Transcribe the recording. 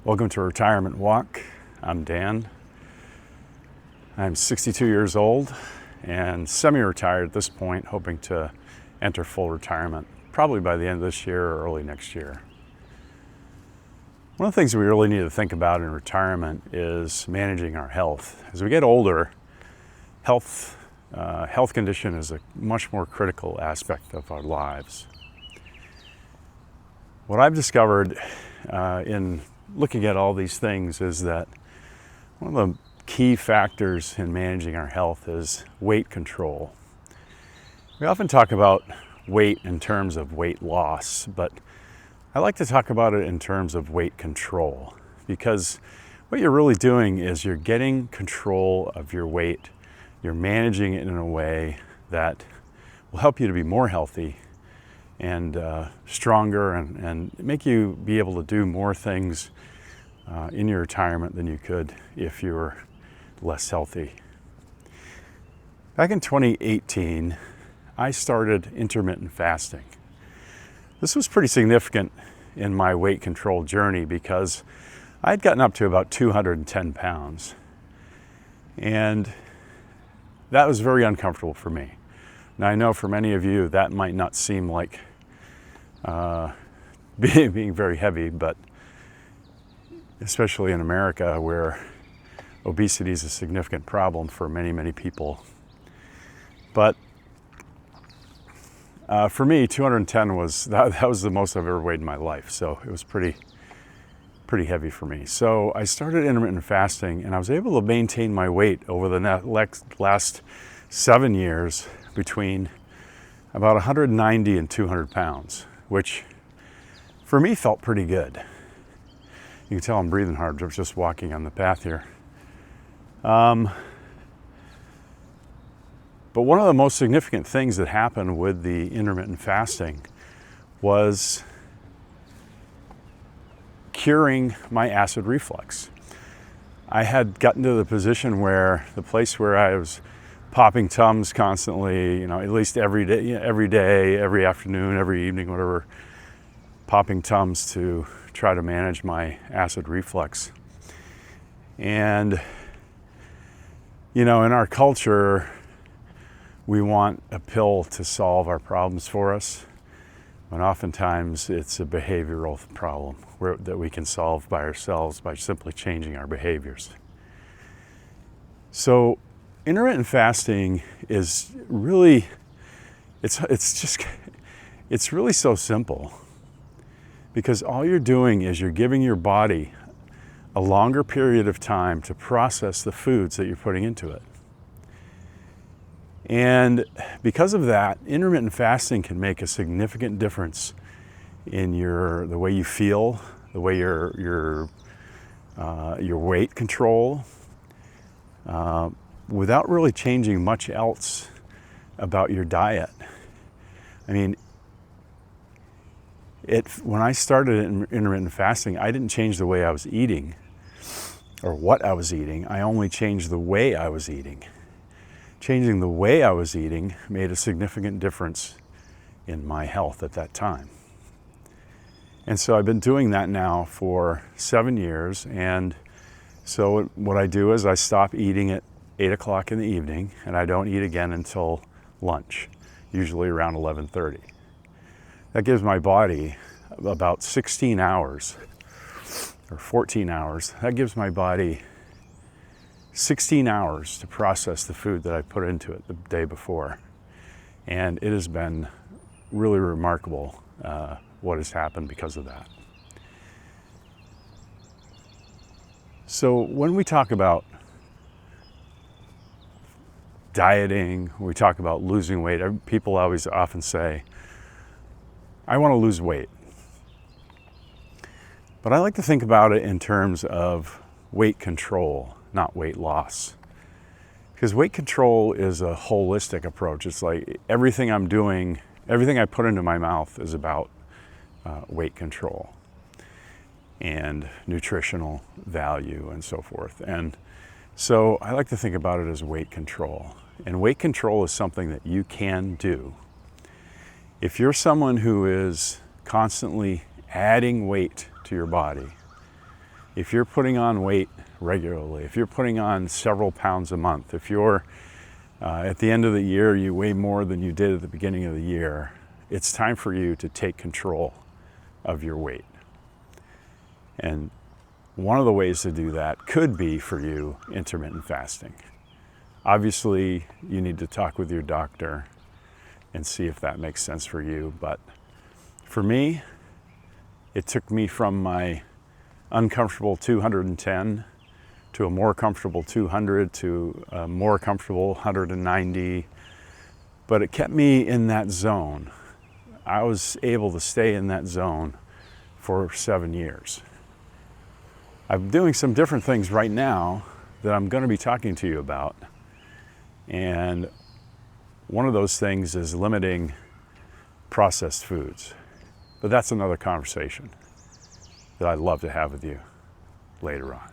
Welcome to Retirement Walk. I'm Dan. I'm 62 years old and semi-retired at this point, hoping to enter full retirement probably by the end of this year or early next year. One of the things we really need to think about in retirement is managing our health. As we get older, health condition is a much more critical aspect of our lives. What I've discovered in looking at all these things is that one of the key factors in managing our health is weight control. We often talk about weight in terms of weight loss, but I like to talk about it in terms of weight control, because what you're really doing is you're getting control of your weight. You're managing it in a way that will help you to be more healthy and stronger and make you be able to do more things in your retirement than you could if you were less healthy. Back in 2018, I started intermittent fasting. This was pretty significant in my weight control journey because I'd gotten up to about 210 pounds. And that was very uncomfortable for me. Now I know for many of you that might not seem like being very heavy, but especially in America where obesity is a significant problem for many, many people. But for me, 210 was the most I've ever weighed in my life, so it was pretty heavy for me. So I started intermittent fasting, and I was able to maintain my weight over the last 7 years between about 190 and 200 pounds, which for me felt pretty good. You can tell I'm breathing hard just walking on the path here. But one of the most significant things that happened with the intermittent fasting was curing my acid reflux. I had gotten to the position where the place where I was popping Tums constantly, at least every day, every afternoon, every evening, whatever, popping Tums to try to manage my acid reflux. And, in our culture, we want a pill to solve our problems for us, when oftentimes it's a behavioral problem that we can solve by ourselves by simply changing our behaviors. So intermittent fasting is really, it's really so simple, because all you're doing is you're giving your body a longer period of time to process the foods that you're putting into it. And because of that, intermittent fasting can make a significant difference in the way you feel, the way your weight control, without really changing much else about your diet. I mean, when I started intermittent fasting, I didn't change the way I was eating or what I was eating. I only changed the way I was eating. Changing the way I was eating made a significant difference in my health at that time. And so I've been doing that now for 7 years. And so what I do is I stop eating at 8 o'clock in the evening, and I don't eat again until lunch, usually around 11:30. That gives my body about 16 hours or 14 hours. That gives my body 16 hours to process the food that I put into it the day before. And it has been really remarkable what has happened because of that. So when we talk about dieting, we talk about losing weight, people always often say, I want to lose weight. But I like to think about it in terms of weight control, not weight loss. Because weight control is a holistic approach. It's like everything I'm doing, everything I put into my mouth is about weight control and nutritional value and so forth. And so I like to think about it as weight control. And weight control is something that you can do. If you're someone who is constantly adding weight to your body, If you're putting on weight regularly, if you're putting on several pounds a month, if you're at the end of the year you weigh more than you did at the beginning of the year, it's time for you to take control of your weight. And one of the ways to do that could be for you intermittent fasting. Obviously, you need to talk with your doctor and see if that makes sense for you. But for me, it took me from my uncomfortable 210 to a more comfortable 200 to a more comfortable 190. But it kept me in that zone. I was able to stay in that zone for 7 years. I'm doing some different things right now that I'm going to be talking to you about. And one of those things is limiting processed foods. But that's another conversation that I'd love to have with you later on.